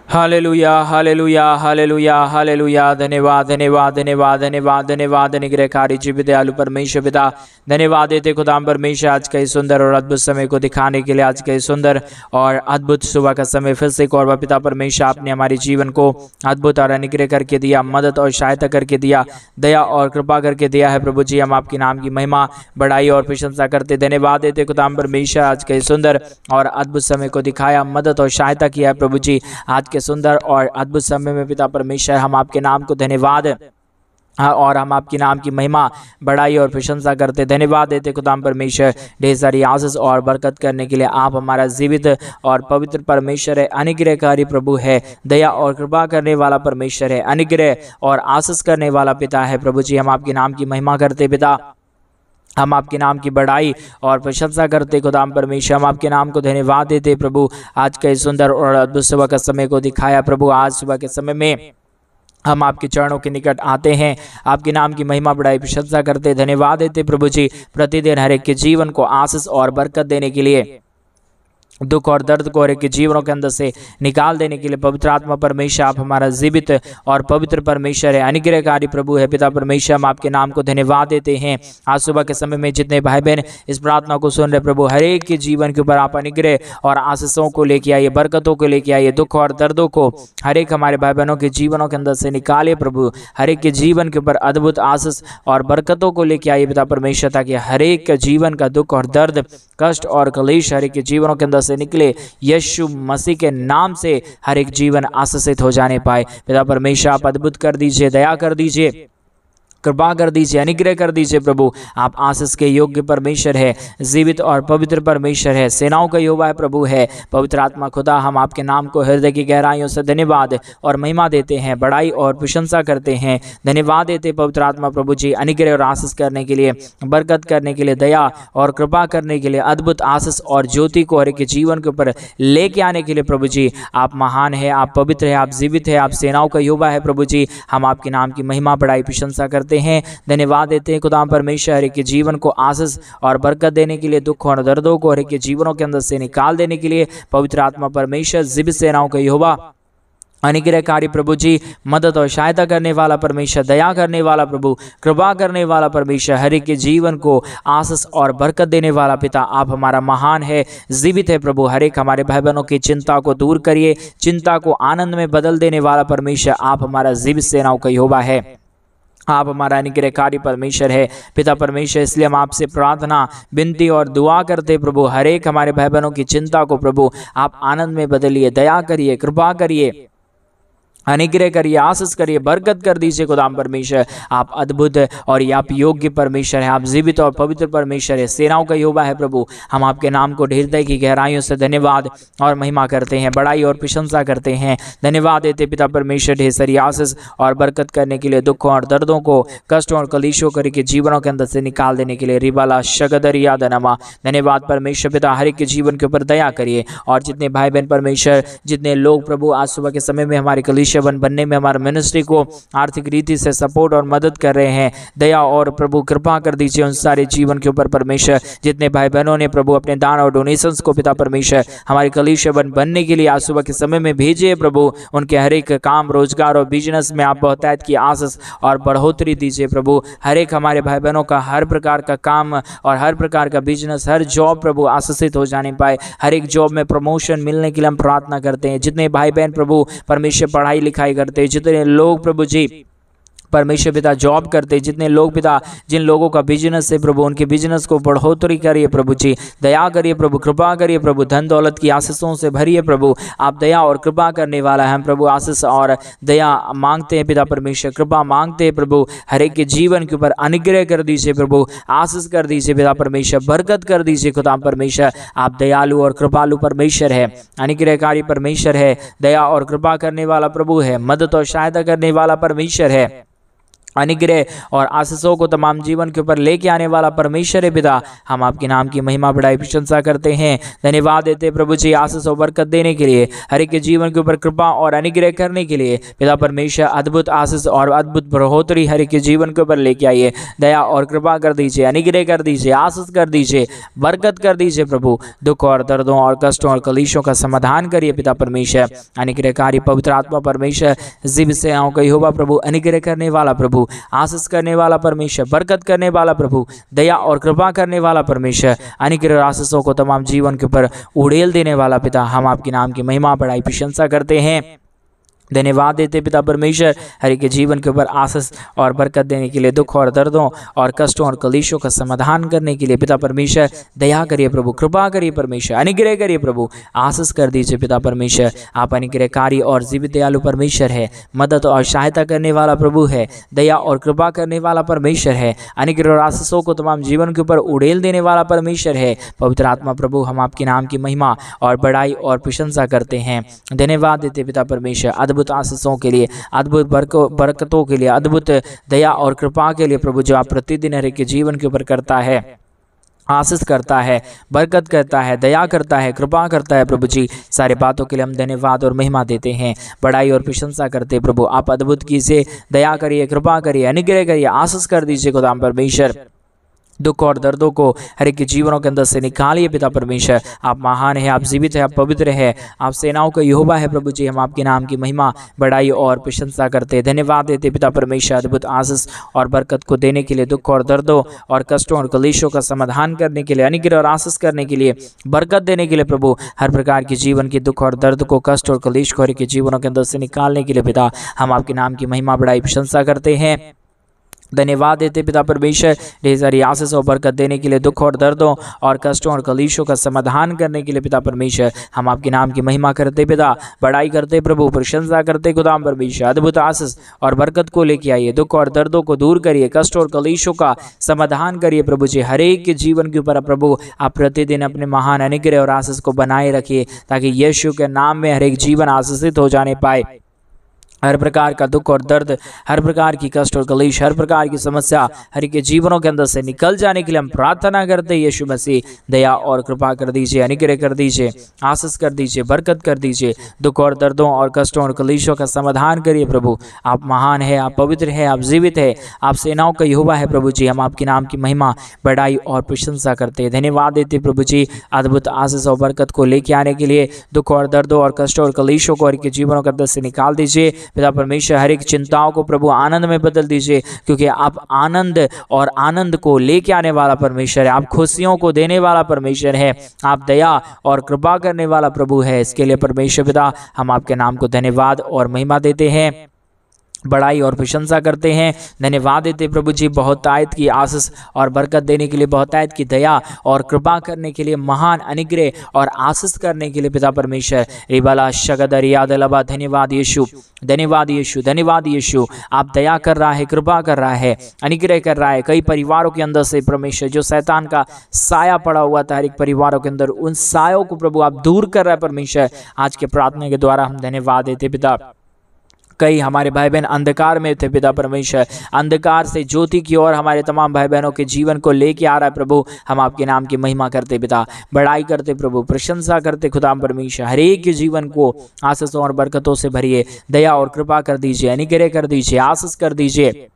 Hallelujah hallelujah hallelujah hallelujah. धन्यवाद धन्यवाद धन्यवाद धन्यवाद धन्यवाद। अनुग्रहकारी जीवित दयालु परमेश्वर पिता, धन्यवाद देते खुदाम परमेश्वर आज का इस सुंदर और अद्भुत समय को दिखाने के लिए, आज का इस सुंदर और अद्भुत सुबह का समय फिर से एक और पिता परमेश्वर आपने हमारे जीवन को अद्भुत और अनुग्रह करके दिया, मदद और सहायता करके दिया, दया और कृपा करके दिया है प्रभु जी। हम आपके नाम की महिमा बढ़ाई और प्रशंसा करते धन्यवाद देते खुदाम परमेश्वर आज के सुंदर और अद्भुत समय को दिखाया, मदद और सहायता किया है प्रभु जी। आज के सुंदर और अद्भुत समय में पिता परमेश्वर हम आपके नाम को धन्यवाद और हम आपके नाम की महिमा बढ़ाई और प्रशंसा करते धन्यवाद देते खुदाम परमेश्वर। ढेर सारी आशीष और बरकत करने के लिए आप हमारा जीवित और पवित्र परमेश्वर है, अनुग्रहकारी प्रभु है, दया और कृपा करने वाला परमेश्वर है, अनुग्रह और आशीष करने वाला पिता है प्रभु जी। हम आपके नाम की महिमा करते पिता, हम आपके नाम की बढ़ाई और प्रशंसा करते खुदाम परमेश्वर। हम आपके नाम को धन्यवाद देते प्रभु। आज के सुंदर और अद्भुत सुबह का समय को दिखाया प्रभु। आज सुबह के समय में हम आपके चरणों के निकट आते हैं, आपके नाम की महिमा बढ़ाई प्रशंसा करते धन्यवाद देते प्रभु जी। प्रतिदिन हर एक के जीवन को आशीष और बरकत देने के लिए, दुख और दर्द को हर एक के जीवनों के अंदर से निकाल देने के लिए पवित्र आत्मा परमेश्वर आप हमारा जीवित और पवित्र परमेश्वर है, अनुग्रहकारी प्रभु है पिता परमेश्वर। हम आपके नाम को धन्यवाद देते हैं। आज सुबह के समय में जितने भाई बहन इस प्रार्थना को सुन रहे प्रभु, हर एक के जीवन के ऊपर आप अनुग्रह और आशीषों को लेके आइए, बरकतों को लेके आइए, दुख और दर्दों को हर एक हमारे भाई बहनों के जीवनों के अंदर से निकालिए प्रभु। हर एक के जीवन के ऊपर अद्भुत आशीष और बरकतों को लेके आइए पिता परमेश्वर, ताकि हर एक का जीवन का दुख और दर्द, कष्ट और कलेश हर एक के जीवनों के अंदर से निकले। यीशु मसीह के नाम से हर एक जीवन आशीषित हो जाने पाए पिता परमेश्वर। आप अद्भुत कर दीजिए, दया कर दीजिए, कृपा कर दीजिए, अनुग्रह कर दीजिए प्रभु। आप आशीष के योग्य परमेश्वर है, जीवित और पवित्र परमेश्वर है, सेनाओं का यहोवा प्रभु है। पवित्र आत्मा खुदा, हम आपके नाम को हृदय की गहराइयों से धन्यवाद और महिमा देते हैं, बड़ाई और प्रशंसा करते हैं, धन्यवाद देते पवित्र आत्मा प्रभु जी, अनुग्रह और आशीष करने के लिए, बरकत करने के लिए, दया और कृपा करने के लिए, अद्भुत आशीष और ज्योति को हर एक के जीवन के ऊपर लेके आने के लिए प्रभु जी। आप महान है, आप पवित्र है, आप जीवित है, आप सेनाओं का यहोवा है प्रभु जी। हम आपके नाम की महिमा बड़ाई प्रशंसा करते हैं, धन्यवाद देते हैं खुदा परमेश्वर। हर एक के जीवन को आशीष और बरकत देने के लिए, दुख और दर्दों को हर एक के जीवनों के अंदर से निकाल देने के लिए पवित्र आत्मा परमेश्वर, जीवित सेनाओं का यहोवा, अनुग्रहकारी प्रभु जी, मदद और सहायता करने वाला परमेश्वर, दया करने वाला प्रभु, कृपा करने वाला परमेश्वर, हर एक के जीवन को आशीष और बरकत देने वाला पिता आप हमारा महान है, जीवित है प्रभु। हर एक हमारे भाई बहनों की चिंता को दूर करिए, चिंता को आनंद में बदल देने वाला परमेश्वर आप हमारा जीवित सेनाओं का यहोवा है, आप हमारा अनुग्रहकारी परमेश्वर है पिता परमेश्वर। इसलिए हम आपसे प्रार्थना, विनती और दुआ करते प्रभु, हर एक हमारे भाई बहनों की चिंता को प्रभु आप आनंद में बदलिए, दया करिए, कृपा करिए, अनुग्रह करिए, आशीष करिए, बरकत कर दीजिए खुदाम परमेश्वर। आप अद्भुत और आप योग्य परमेश्वर है, आप जीवित और पवित्र परमेश्वर है, सेनाओं का यहोवा है प्रभु। हम आपके नाम को हृदय की गहराइयों से धन्यवाद और महिमा करते हैं, बड़ाई और प्रशंसा करते हैं, धन्यवाद देते पिता परमेश्वर। ढेर सारी आशीष और बरकत करने के लिए, दुखों और दर्दों को, कष्टों और कलीशों करके जीवनों के अंदर से निकाल देने के लिए रिबाला शगदरिया दनमा, धन्यवाद परमेश्वर पिता। हर एक के जीवन के ऊपर दया करिए, और जितने भाई बहन परमेश्वर, जितने लोग प्रभु आज सुबह के समय में हमारे कलीसिया बनने में, हमारे मिनिस्ट्री को आर्थिक रीति से सपोर्ट और मदद कर रहे हैं, दया और प्रभु कृपा कर दीजिए उन सारे जीवन के ऊपर परमेश्वर। जितने भाई बहनों ने प्रभु अपने दान और डोनेशंस को पिता परमेश्वर हमारे कलीसिया बनने के लिए आज सुबह के समय में भेजिए प्रभु, उनके हर एक काम, रोजगार और बिजनेस में आप बहुतायत की आशीष और बढ़ोतरी दीजिए प्रभु। हर एक हमारे भाई बहनों का हर प्रकार का काम और हर प्रकार का बिजनेस, हर जॉब प्रभु आशीषित हो जाने पाए, हर एक जॉब में प्रमोशन मिलने के लिए हम प्रार्थना करते हैं। जितने भाई बहन प्रभु परमेश्वर पढ़ाई लिखाई करते हैं, जितने लोग प्रभु जी परमेश्वर पिता जॉब करते, जितने लोग पिता, जिन लोगों का बिजनेस है प्रभु, उनके बिजनेस को बढ़ोतरी करिए प्रभु जी, दया करिए प्रभु, कृपा करिए प्रभु, धन दौलत की आशीषों से भरिए प्रभु। आप दया और कृपा करने वाला है, हम प्रभु आशीष और दया मांगते हैं पिता परमेश्वर, कृपा मांगते हैं प्रभु। हर एक के जीवन के ऊपर अनुग्रह कर दीजिए प्रभु, आशीष कर दीजिए पिता परमेश्वर, बरकत कर दीजिए खुदा परमेश्वर। आप दयालु और कृपालु परमेश्वर है, अनुग्रहकारी परमेश्वर है, दया और कृपा करने वाला प्रभु है, मदद और सहायता करने वाला परमेश्वर है, अनुग्रह और आशीषों को तमाम जीवन के ऊपर लेके आने वाला परमेश्वर है पिता, हम आपके नाम की महिमा बढ़ाई प्रशंसा करते हैं। धन्यवाद देते प्रभु जी आशीष और बरकत देने के लिए, हर एक के जीवन के ऊपर कृपा और अनुग्रह करने के लिए पिता परमेश्वर अद्भुत आशीष और अद्भुत बढ़ोतरी हर एक के जीवन के ऊपर लेके आइए। दया और कृपा कर दीजिए, अनुग्रह कर दीजिए, आशीष कर दीजिए, बरकत कर दीजिए प्रभु। दुख और दर्दों और कष्टों और कलेशों का समाधान करिए पिता परमेश्वर। अनुग्रहकारी पवित्र आत्मा परमेश्वर, जीव सेनाओं का यहोवा प्रभु, अनुग्रह करने वाला प्रभु, आशीष करने वाला परमेश्वर, बरकत करने वाला प्रभु, दया और कृपा करने वाला परमेश्वर, अनुग्रह आशीषों को तमाम जीवन के ऊपर उड़ेल देने वाला पिता, हम आपके नाम की महिमा बढ़ाई प्रशंसा करते हैं। धन्यवाद देते पिता परमेश्वर, हर एक के जीवन के ऊपर आशीष और बरकत देने के लिए, दुख और दर्दों और कष्टों और कलेशों का समाधान करने के लिए पिता परमेश्वर दया करिए प्रभु, कृपा करिए परमेश्वर, अनुग्रह करिए प्रभु, आशीष कर दीजिए पिता परमेश्वर। आप अनुग्रहकारी और जीवित दयालु परमेश्वर है, मदद और सहायता करने वाला प्रभु है, दया और कृपा करने वाला परमेश्वर है, अनुग्रह और आशीषों को तमाम जीवन के ऊपर उड़ेल देने वाला परमेश्वर है। पवित्र आत्मा प्रभु, हम आपके नाम की महिमा और बड़ाई और प्रशंसा करते हैं। धन्यवाद देते पिता परमेश्वर अद्भुत आशीषों के लिए, अद्भुत बरकतों के लिए, अद्भुत दया और कृपा के लिए प्रभु, जो आप प्रतिदिन हर एक के जीवन के ऊपर करता है, आशीष करता है, बरकत करता है, दया करता है, कृपा करता है प्रभु जी। सारे बातों के लिए हम धन्यवाद और महिमा देते हैं, बड़ाई और प्रशंसा करते हैं प्रभु। आप अद्भुत कीजिए, दया करिए, कृपा करिए, अनुग्रह करिए, आशीष कर दीजिए खुदाम परमेश्वर। दुख और दर्दों को हर एक के जीवनों के अंदर से निकालिए पिता परमेश्वर। आप महान है, आप जीवित है, आप पवित्र है, आप सेनाओं का यहोवा है प्रभु जी। हम आपके नाम की महिमा, बड़ाई और प्रशंसा करते हैं। धन्यवाद देते पिता परमेश्वर अद्भुत आशीष और बरकत को देने के लिए, दुख और दर्दों और कष्टों और कलेशों का समाधान करने के लिए, अनुग्रह और आशीष करने के लिए, बरकत देने के लिए प्रभु। हर प्रकार के जीवन के दुख और दर्द को, कष्ट और कलेश को हर एक के जीवनों के अंदर से निकालने के लिए पिता, हम आपके नाम की महिमा, बड़ाई, प्रशंसा करते हैं। धन्यवाद देते पिता परमेश्वर ढेर सारी आशीष और बरकत देने के लिए, दुख और दर्दों और कष्टों और कलेशों का समाधान करने के लिए पिता परमेश्वर। हम आपके नाम की महिमा करते पिता, बड़ाई करते प्रभु, प्रशंसा करते खुदाम परमेश्वर। अद्भुत आशीष और बरकत को लेके आइए, दुख और दर्दों को दूर करिए, कष्ट और कलेशों का समाधान करिए प्रभु जी। हर एक के जीवन के ऊपर प्रभु आप प्रतिदिन अपने महान अनुग्रह और आशीष को बनाए रखिए, ताकि यीशु के नाम में हर एक जीवन आशीषित हो जाने पाए। हर प्रकार का दुख और दर्द, हर प्रकार की कष्ट और कलेश, हर प्रकार की समस्या हर एक के जीवनों के अंदर से निकल जाने के लिए हम प्रार्थना करते हैं। यीशु मसीह दया और कृपा कर दीजिए, अनुग्रह कर दीजिए, आशीष कर दीजिए, बरकत कर दीजिए, दुख और दर्दों और कष्टों और कलेशों का समाधान करिए प्रभु। आप महान है, आप पवित्र है, आप जीवित है, आप सेनाओं का यहोवा है प्रभु जी। हम आपके नाम की महिमा, बड़ाई और प्रशंसा करते हैं। धन्यवाद देते प्रभु जी अद्भुत आशीष और बरकत को लेके आने के लिए, दुख और दर्दों और कष्टों और कलेशों को हर एक के जीवनों के अंदर से निकाल दीजिए पिता परमेश्वर। हर एक चिंताओं को प्रभु आनंद में बदल दीजिए, क्योंकि आप आनंद और आनंद को लेके आने वाला परमेश्वर है। आप खुशियों को देने वाला परमेश्वर है, आप दया और कृपा करने वाला प्रभु है। इसके लिए परमेश्वर पिता हम आपके नाम को धन्यवाद और महिमा देते हैं, बड़ाई और प्रशंसा करते हैं। धन्यवाद देते प्रभु जी बहुतायत की आशीष और बरकत देने के लिए, बहुतायत की दया और कृपा करने के लिए, महान अनुग्रह और आशीष करने के लिए पिता परमेश्वर। रिबाला शगदर यादलबा, धन्यवाद यीशु, धन्यवाद यीशु, धन्यवाद यीशु। आप दया कर रहा है, कृपा कर रहा है, अनुग्रह कर रहा है। कई परिवारों के अंदर से परमेश्वर जो शैतान का साया पड़ा हुआ था हर एक परिवारों के अंदर, उन सायों को प्रभु आप दूर कर रहा है परमेश्वर। आज के प्रार्थना के द्वारा हम धन्यवाद देते पिता। कई हमारे भाई बहन अंधकार में थे पिता परमेश्वर, अंधकार से ज्योति की ओर हमारे तमाम भाई बहनों के जीवन को लेके आ रहा है प्रभु। हम आपके नाम की महिमा करते पिता, बड़ाई करते प्रभु, प्रशंसा करते खुदा परमेश्वर। हर एक के जीवन को आशीषों और बरकतों से भरिए, दया और कृपा कर दीजिए, अनुग्रह कर दीजिए, आशीष कर दीजिए,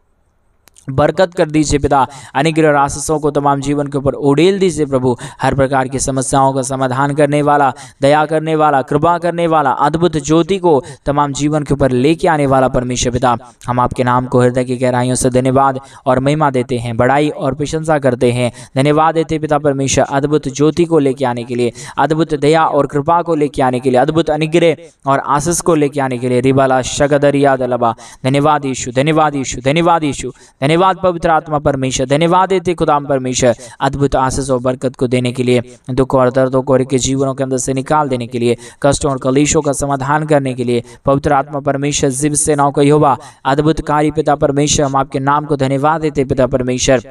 बरकत कर दीजिए पिता। अनुग्रह और आशीषों को तमाम जीवन के ऊपर उड़ेल दीजिए प्रभु। हर प्रकार की समस्याओं का समाधान करने वाला, दया करने वाला, कृपा करने वाला, अद्भुत ज्योति को तमाम जीवन के ऊपर लेके आने वाला परमेश्वर पिता, हम आपके नाम को हृदय की गहराइयों से धन्यवाद और महिमा देते हैं, बड़ाई और प्रशंसा करते हैं। धन्यवाद देते पिता परमेश्वर अद्भुत ज्योति को लेके आने के लिए, अद्भुत दया और कृपा को लेके आने के लिए, अद्भुत अनुग्रह और आशीष को लेके आने के लिए। रिबाला शगदरिया दलबा, धन्यवाद यीशु, धन्यवाद यीशु, धन्यवाद यीशु, धन्यवाद पवित्र आत्मा परमेश्वर। धन्यवाद देते खुदाम परमेश्वर अद्भुत आशीष और बरकत को देने के लिए, दुख और दर्दों को के जीवनों के अंदर से निकाल देने के लिए, कष्टों और कलेशों का समाधान करने के लिए। पवित्र आत्मा परमेश्वर जीव सेनाओं का यहोवा अद्भुत कार्य पिता परमेश्वर, हम आपके नाम को धन्यवाद देते पिता परमेश्वर।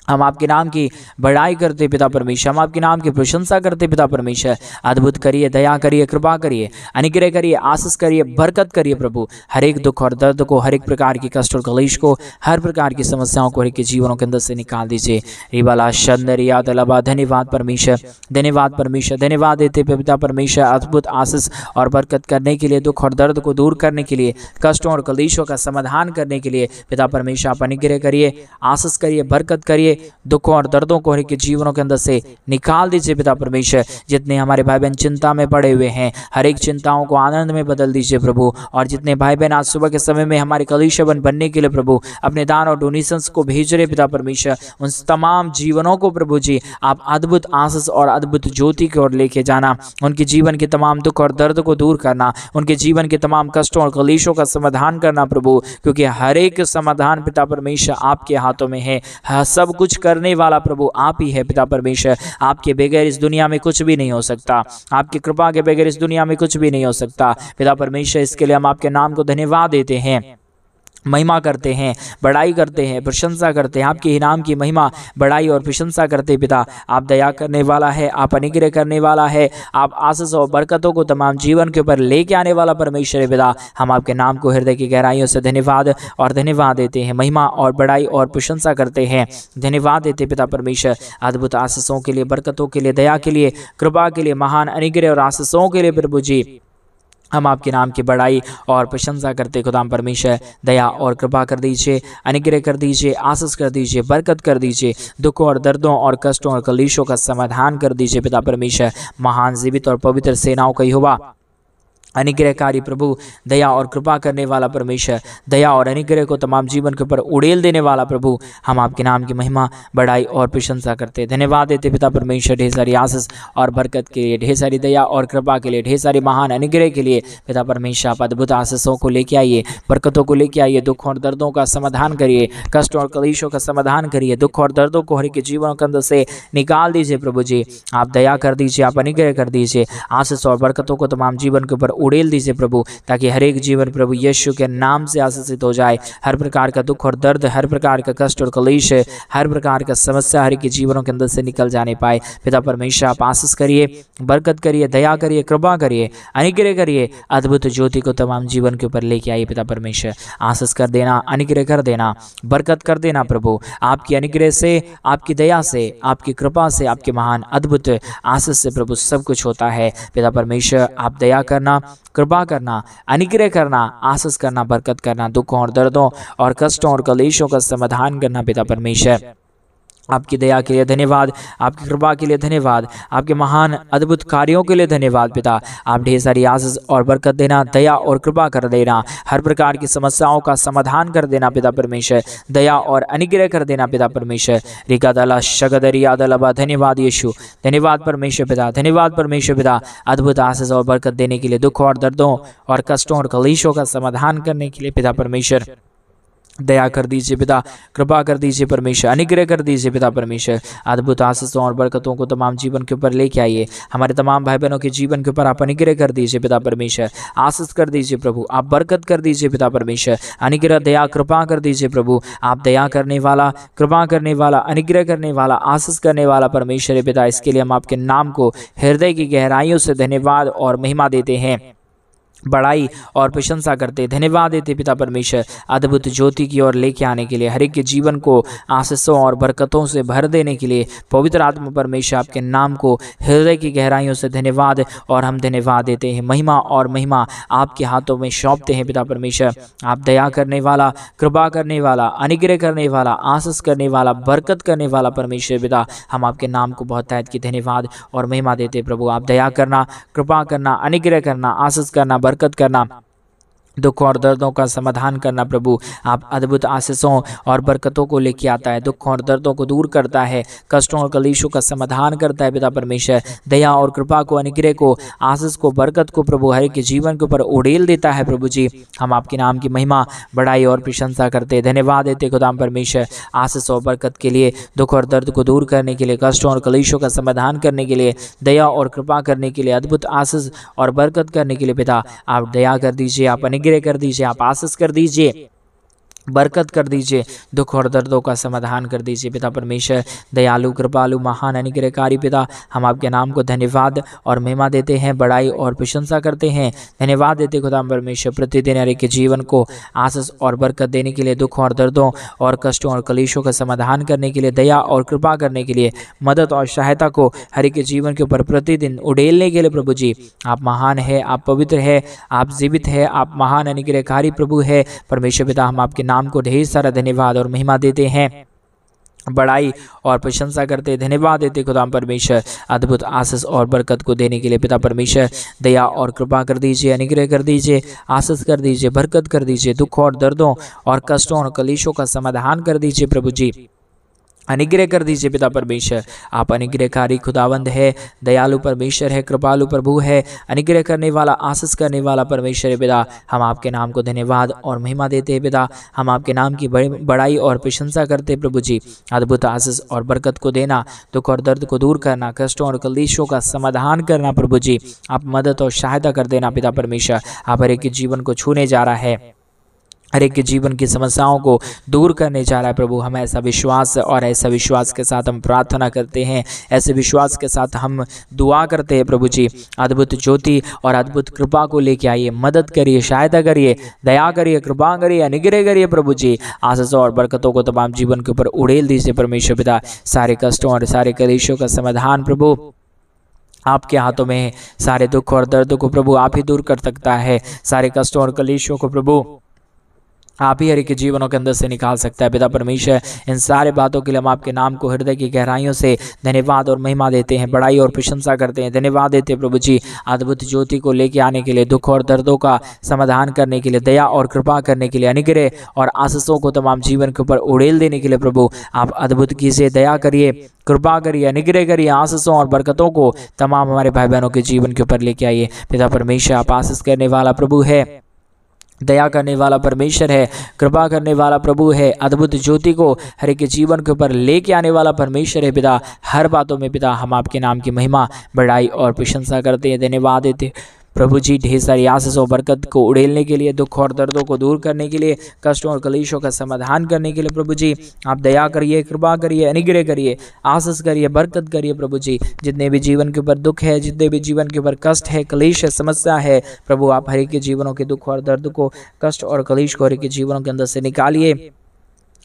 हम आपके नाम की बड़ाई करते पिता परमेश्वर, हम आपके नाम की प्रशंसा करते पिता परमेश्वर। अद्भुत करिए, दया करिए, कृपा करिए, अनुग्रह करिए, आशीष करिए, बरकत करिए प्रभु। हर एक दुख और दर्द को, हर एक प्रकार की कष्ट और कलेश को, हर प्रकार की समस्याओं को हर एक के जीवनों के अंदर से निकाल दीजिए। रिबाला शंदरिया तलबा, धन्यवाद परमेश्वर, धन्यवाद परमेश्वर, धन्यवाद देते पिता परमेश्वर अद्भुत आशीष और बरकत करने के लिए, दुख और दर्द को दूर करने के लिए, कष्टों और कलेशों का समाधान करने के लिए पिता परमेश्वर आप अनुग्रह करिए, आशीष करिए, बरकत करिए, दुखों और दर्दों को हर एक जीवनों के अंदर से निकाल दीजिए पिता परमेश्वर। जितने हमारे भाई बहन चिंता में पड़े हुए हैं, हर एक चिंताओं को आनंद में बदल दीजिए प्रभु। और जितने भाई बहन आज सुबह के समय में हमारे कलीसिया बनने के लिए प्रभु अपने दान और डोनेशंस को भेज रहे पिता परमेश्वर, उन तमाम जीवनों को प्रभु जी आप अद्भुत आशीष और अद्भुत ज्योति की ओर लेके जाना, उनके जीवन के तमाम दुख और दर्द को दूर करना, उनके जीवन के तमाम कष्टों और कलेशों का समाधान करना प्रभु, क्योंकि हर एक समाधान पिता परमेश्वर आपके हाथों में है। सब कुछ करने वाला प्रभु आप ही है पिता परमेश्वर। आपके बगैर इस दुनिया में कुछ भी नहीं हो सकता, आपकी कृपा के बगैर इस दुनिया में कुछ भी नहीं हो सकता पिता परमेश्वर। इसके लिए हम आपके नाम को धन्यवाद देते हैं, महिमा करते हैं, बड़ाई करते हैं, प्रशंसा करते हैं, आपके ही नाम की महिमा बड़ाई और प्रशंसा करते हैं पिता। आप दया करने वाला है, आप अनुग्रह करने वाला है, आप आशीष और बरकतों को तमाम जीवन के ऊपर लेके आने वाला परमेश्वर है पिता। हम आपके नाम को हृदय की गहराइयों से धन्यवाद और धन्यवाद देते हैं, महिमा और बड़ाई और प्रशंसा करते हैं, धन्यवाद देते पिता परमेश्वर अद्भुत आशीषों के लिए, बरकतों के लिए, दया के लिए, कृपा के लिए, महान अनुग्रह और आशीषों के लिए प्रभु जी हम आपके नाम की बड़ाई और प्रशंसा करते खुदाम परमेश्वर। दया और कृपा कर दीजिए, अनुग्रह कर दीजिए, आशीष कर दीजिए, बरकत कर दीजिए, दुखों और दर्दों और कष्टों और कलेशों का समाधान कर दीजिए पिता परमेश्वर। महान जीवित और पवित्र सेनाओं का यहोवा, अनुग्रहकारी प्रभु, दया और कृपा करने वाला परमेश्वर, दया और अनुग्रह को तमाम जीवन के ऊपर उड़ेल देने वाला प्रभु, हम आपके नाम की महिमा बड़ाई और प्रशंसा करते, धन्यवाद देते पिता परमेश्वर। ढेर सारी आशीष और बरकत के लिए, ढेर सारी दया और कृपा के लिए, ढेर सारी महान अनुग्रह के लिए पिता परमेश्वर आप अद्भुत आशीषों को लेके आइए, बरकतों को लेके आइए, दुखों और दर्दों का समाधान करिए, कष्टों और कलेशों का समाधान करिए, दुख और दर्दों को हर एक जीवन के अंदर से निकाल दीजिए प्रभु जी। आप दया कर दीजिए, आप अनुग्रह कर दीजिए, आशीष और बरकतों को तमाम जीवन के ऊपर उड़ेल दीजिए प्रभु, ताकि हर एक जीवन प्रभु यीशु के नाम से आशीषित हो जाए। हर प्रकार का दुख और दर्द, हर प्रकार का कष्ट और कलेश, हर प्रकार का समस्या हर एक जीवनों के अंदर से निकल जाने पाए पिता परमेश्वर। आप आशीष करिए, बरकत करिए, दया करिए, कृपा करिए, अनुग्रह करिए, अद्भुत ज्योति को तमाम जीवन के ऊपर लेके आइए पिता परमेश्वर। आशीष कर देना, अनुग्रह कर देना, बरकत कर देना प्रभु। आपकी अनुग्रह से, आपकी दया से, आपकी कृपा से, आपके महान अद्भुत आशीष से प्रभु सब कुछ होता है पिता परमेश्वर। आप दया करना, कृपा करना, अनुग्रह करना, आशीष करना, बरकत करना, दुखों और दर्दों और कष्टों और कलेशों का समाधान करना पिता परमेश्वर। आपकी दया के लिए धन्यवाद, आपकी कृपा के लिए धन्यवाद, आपके महान अद्भुत कार्यों के लिए धन्यवाद पिता। आप ढेर सारी आशीष और बरकत देना, दया और कृपा कर देना, हर प्रकार की समस्याओं का समाधान कर देना पिता परमेश्वर, दया और अनुग्रह कर देना पिता परमेश्वर। रिका दला शगदरिया दलबा, धन्यवाद यीशु, धन्यवाद परमेश्वर पिता, धन्यवाद परमेश्वर पिता। अद्भुत आशीष और बरकत देने के लिए, दुखों और दर्दों और कष्टों और कलेशों का समाधान करने के लिए पिता परमेश्वर दया कर दीजिए पिता, कृपा कर दीजिए परमेश्वर, अनुग्रह कर दीजिए पिता परमेश्वर। अद्भुत आशीषों और बरकतों को तमाम जीवन के ऊपर लेके आइए, हमारे तमाम भाई बहनों के जीवन के ऊपर आप अनुग्रह कर दीजिए पिता परमेश्वर, आशीष कर दीजिए प्रभु, आप बरकत कर दीजिए पिता परमेश्वर, अनुग्रह दया कृपा कर दीजिए प्रभु। आप दया करने वाला, कृपा करने वाला, अनुग्रह करने वाला, आशीष करने वाला परमेश्वर है पिता। इसके लिए हम आपके नाम को हृदय की गहराइयों से धन्यवाद और महिमा देते हैं, बड़ाई और प्रशंसा करते, धन्यवाद देते पिता परमेश्वर। अद्भुत ज्योति की ओर लेके आने के लिए, हर एक के जीवन को आशीषों और बरकतों से भर देने के लिए पवित्र आत्मा परमेश्वर आपके नाम को हृदय की गहराइयों से धन्यवाद और हम धन्यवाद देते हैं। महिमा और महिमा आपके हाथों में सौंपते हैं पिता परमेश्वर। आप दया करने वाला, कृपा करने वाला, अनुग्रह करने वाला, आशीष करने वाला, बरकत करने वाला परमेश्वर पिता, हम आपके नाम को बहुत तहे की धन्यवाद और महिमा देते प्रभु। आप दया करना, कृपा करना, अनुग्रह करना, आशीष करना, बरकत करना, दुखों और दर्दों का समाधान करना प्रभु। आप अद्भुत आशीषों और बरकतों को लेके आता है, दुखों और दर्दों को दूर करता है, कष्टों और कलेशों का समाधान करता है पिता परमेश्वर। दया और कृपा को, अनुग्रह को, आशीष को, बरकत को प्रभु हर एक के जीवन के ऊपर उड़ेल देता है प्रभु जी। हम आपके नाम की महिमा, बड़ाई और प्रशंसा करते, धन्यवाद देते खुदाम परमेश्वर आशीष और बरकत के लिए, दुख और दर्द को दूर करने के लिए, कष्टों और कलेशों का समाधान करने के लिए, दया और कृपा करने के लिए, अद्भुत आशीष और बरकत करने के लिए पिता। आप दया कर दीजिए, आप अनुग्रह कर दीजिए, आप आशीष कर दीजिए, बरकत कर दीजिए, दुख और दर्दों का समाधान कर दीजिए। पिता परमेश्वर दयालु कृपालु महान अनुग्रहकारी पिता, हम आपके नाम को धन्यवाद और महिमा देते हैं, बड़ाई और प्रशंसा करते हैं। धन्यवाद देते खुदा परमेश्वर प्रतिदिन हर एक के जीवन को आशीष और बरकत देने के लिए, दुख और दर्दों और कष्टों और कलेशों का समाधान करने के लिए, दया और कृपा करने के लिए, मदद और सहायता को हर एक के जीवन के ऊपर प्रतिदिन उड़ेलने के लिए प्रभु जी आप महान है, आप पवित्र है, आप जीवित है, आप महान अनुग्रहकारी प्रभु है। परमेश्वर पिता, हम आपके नाम को ढेर सारा धन्यवाद और महिमा देते हैं, बड़ाई और प्रशंसा करते, धन्यवाद देते खुदा परमेश्वर अद्भुत आशीष और बरकत को देने के लिए। पिता परमेश्वर दया और कृपा कर दीजिए, अनुग्रह कर दीजिए, आशीष कर दीजिए, बरकत कर दीजिए, दुख और दर्दों और कष्टों और कलेशों का समाधान कर दीजिए प्रभु जी, अनुग्रह कर दीजिए। पिता परमेश्वर आप अनुग्रहकारी खुदावंद है, दयालु परमेश्वर है, कृपालु प्रभु है, अनुग्रह करने वाला, आशीष करने वाला परमेश्वर है। पिता हम आपके नाम को धन्यवाद और महिमा देते हैं। पिता हम आपके नाम की बड़ाई और प्रशंसा करते हैं प्रभु जी। अद्भुत आशीष और बरकत को देना, दुख और दर्द को दूर करना, कष्टों और कलेशों का समाधान करना प्रभु जी, आप मदद और सहायता कर देना। पिता परमेश्वर आप हर एक के जीवन को छूने जा रहा है, हर एक के जीवन की समस्याओं को दूर करने जा रहा है प्रभु। हम ऐसा विश्वास और ऐसा विश्वास के साथ हम प्रार्थना करते हैं, ऐसे विश्वास के साथ हम दुआ करते हैं प्रभु जी। अद्भुत ज्योति और अद्भुत कृपा को लेके आइए, मदद करिए, सहायता करिए, दया करिए, कृपा करिए, अनुग्रह करिए प्रभु जी। आशीष और बरकतों को तमाम जीवन के ऊपर उड़ेल दीजिए परमेश्वर पिता। सारे कष्टों और सारे कलेशों का समाधान प्रभु आपके हाथों में है। सारे दुख और दर्द को प्रभु आप ही दूर कर सकता है, सारे कष्टों और कलेशों को प्रभु आप ही हर एक जीवनों के अंदर से निकाल सकता है। पिता परमेश्वर इन सारे बातों के लिए हम आपके नाम को हृदय की गहराइयों से धन्यवाद और महिमा देते हैं, बड़ाई और प्रशंसा करते हैं, धन्यवाद देते हैं प्रभु जी। अद्भुत ज्योति को लेके आने के लिए, दुख और दर्दों का समाधान करने के लिए, दया और कृपा करने के लिए, अनुग्रह और आशीषों को तमाम जीवन के ऊपर उड़ेल देने के लिए प्रभु आप अद्भुत कीजिए, दया करिए, कृपा करिए, अनुग्रह करिए, आशीषों और बरकतों को तमाम हमारे भाई बहनों के जीवन के ऊपर लेके आइए। पिता परमेश्वर आप आशीष करने वाला प्रभु है, दया करने वाला परमेश्वर है, कृपा करने वाला प्रभु है, अद्भुत ज्योति को हर एक जीवन के ऊपर लेके आने वाला परमेश्वर है। पिता हर बातों में पिता हम आपके नाम की महिमा, बड़ाई और प्रशंसा करते हैं, धन्यवाद देते प्रभु जी। ढेर सारी आशीष और बरकत को उड़ेलने के लिए, दुख और दर्दों को दूर करने के लिए, कष्टों और कलेशों का समाधान करने के लिए प्रभु जी आप दया करिए, कृपा करिए, अनुग्रह करिए, आशीष करिए, बरकत करिए प्रभु जी। जितने भी जीवन के ऊपर दुख है, जितने भी जीवन के ऊपर कष्ट है, कलेश है, समस्या है प्रभु आप हर एक के जीवनों के दुख और दर्द को, कष्ट और कलेश को हर एक के जीवनों के अंदर से निकालिए,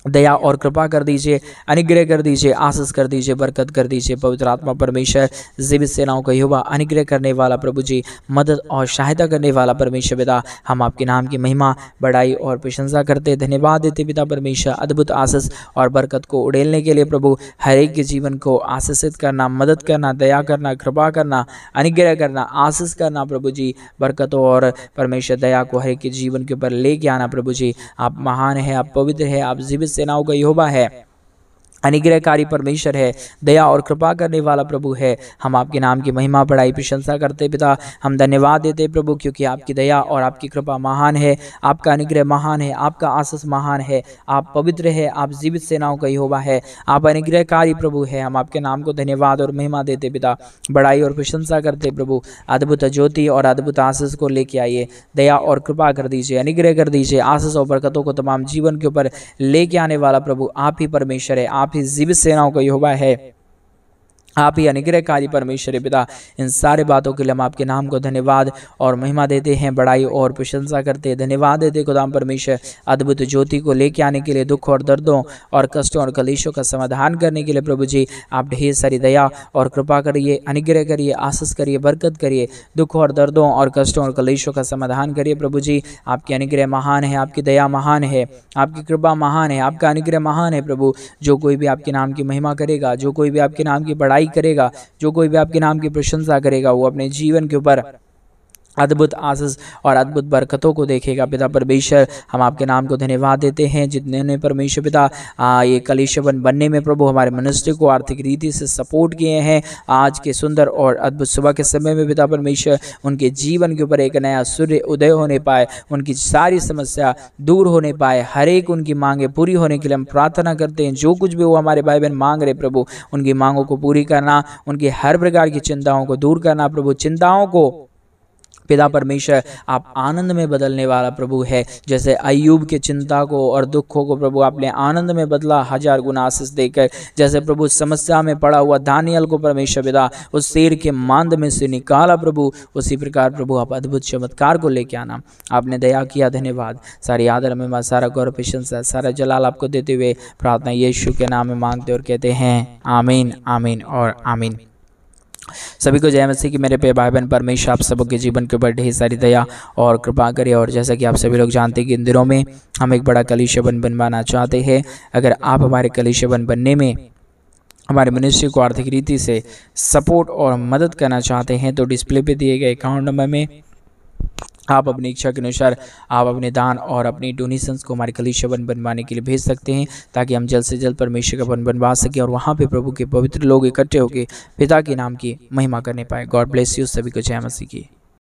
दया और कृपा कर दीजिए, अनुग्रह कर दीजिए, आशीष कर दीजिए, बरकत कर दीजिए। पवित्र आत्मा परमेश्वर जीवित सेनाओं का यहोवा, अनुग्रह करने वाला प्रभु जी, मदद और सहायता करने वाला परमेश्वर पिता हम आपके नाम की महिमा, बड़ाई और प्रशंसा करते, धन्यवाद देते पिता परमेश्वर। अद्भुत आशीष और बरकत को उड़ेलने के लिए प्रभु हर एक के जीवन को आशीषित करना, मदद करना, दया करना, कृपा करना, अनुग्रह करना, आशीष करना प्रभु जी। बरकतों और परमेश्वर दया को हर एक के जीवन के ऊपर लेके आना प्रभु जी। आप महान है, आप पवित्र है, आप जीवित सेनाओं का यहोवा है, अनुग्रहकारी परमेश्वर है, दया और कृपा करने वाला प्रभु है। हम आपके नाम की महिमा, बड़ाई, प्रशंसा करते पिता। हम धन्यवाद देते प्रभु क्योंकि आपकी दया और आपकी कृपा महान है, आपका अनुग्रह महान है, आपका आशीष महान है, आप पवित्र है, आप जीवित सेनाओं का यहोवा है, आप अनुग्रहकारी प्रभु है। हम आपके नाम को धन्यवाद और महिमा देते पिता, बड़ाई और प्रशंसा करते प्रभु। अद्भुत ज्योति और अद्भुत आशीष को लेके आइए, दया और कृपा कर दीजिए, अनुग्रह कर दीजिए, आशीष और बरकतों को तमाम जीवन के ऊपर लेके आने वाला प्रभु आप ही परमेश्वर है, आप ही जीवित सेनाओं का यहोवा है, आप ही अनुग्रहकारी परमेश्वर पिता। इन सारे बातों के लिए हम आपके नाम को धन्यवाद और महिमा देते हैं, बड़ाई और प्रशंसा करते हैं, धन्यवाद देते खुदा परमेश्वर। अद्भुत ज्योति को लेके आने के लिए, दुख और दर्दों और कष्टों और कलेशों का समाधान करने के लिए प्रभु जी आप ढेर सारी दया और कृपा करिए, अनुग्रह करिए, आशीष करिए, बरकत करिए, दुख और दर्दों और कष्टों और कलेशों का समाधान करिए प्रभु जी। आपकी अनुग्रह महान है, आपकी दया महान है, आपकी कृपा महान है, आपका अनुग्रह महान है प्रभु। जो कोई भी आपके नाम की महिमा करेगा, जो कोई भी आपके नाम की बड़ाई करेगा, जो कोई भी आपके नाम की प्रशंसा करेगा, वो अपने जीवन के ऊपर अद्भुत आशीष और अद्भुत बरकतों को देखेगा पिता परमेश्वर। हम आपके नाम को धन्यवाद देते हैं जितने ने परमेश्वर पिता ये कलीसिया बनने में प्रभु हमारे मिनिस्ट्री को आर्थिक रीति से सपोर्ट किए हैं। आज के सुंदर और अद्भुत सुबह के समय में पिता परमेश्वर उनके जीवन के ऊपर एक नया सूर्य उदय होने पाए, उनकी सारी समस्या दूर होने पाए, हर एक उनकी मांगे पूरी होने के लिए हम प्रार्थना करते हैं। जो कुछ भी वो हमारे भाई बहन मांग रहे प्रभु, उनकी मांगों को पूरी करना, उनकी हर प्रकार की चिंताओं को दूर करना प्रभु, चिंताओं को पिता परमेश्वर, आप आनंद में बदलने वाला प्रभु है। जैसे अय्यूब के चिंता को और दुखों को प्रभु आपने आनंद में बदला 1000 गुना आशीष देकर। जैसे प्रभु समस्या में पड़ा हुआ दानियल को परमेश्वर पिता उस शेर के मांद में से निकाला प्रभु, उसी प्रकार प्रभु आप अद्भुत चमत्कार को लेके आना। आपने दया किया, धन्यवाद। सारी आदर में सारा गौरव प्रशंसा सारा जलाल आपको देते हुए प्रार्थना यीशु के नाम में मांगते और कहते हैं आमीन, आमीन और आमीन। सभी को जय मसीह की मेरे प्रिय भाई बहन। परमेश्वर आप सबके जीवन के ऊपर ढेर सारी दया और कृपा करे। और जैसा कि आप सभी लोग जानते हैं कि इन दिनों में हम एक बड़ा कलीसिया बनवाना चाहते हैं। अगर आप हमारे कलीसिया बनने में हमारे मिनिस्ट्री को आर्थिक रीति से सपोर्ट और मदद करना चाहते हैं तो डिस्प्ले पे दिए गए अकाउंट नंबर में आप अपनी इच्छा के अनुसार आप अपने दान और अपनी डोनेशंस को हमारे कलीसिया बनवाने के लिए भेज सकते हैं, ताकि हम जल्द से जल्द परमेश्वर का बनवा सकें और वहाँ पे प्रभु के पवित्र लोग इकट्ठे होकर पिता के नाम की महिमा करने पाए। God bless you. सभी को जय मसीह की।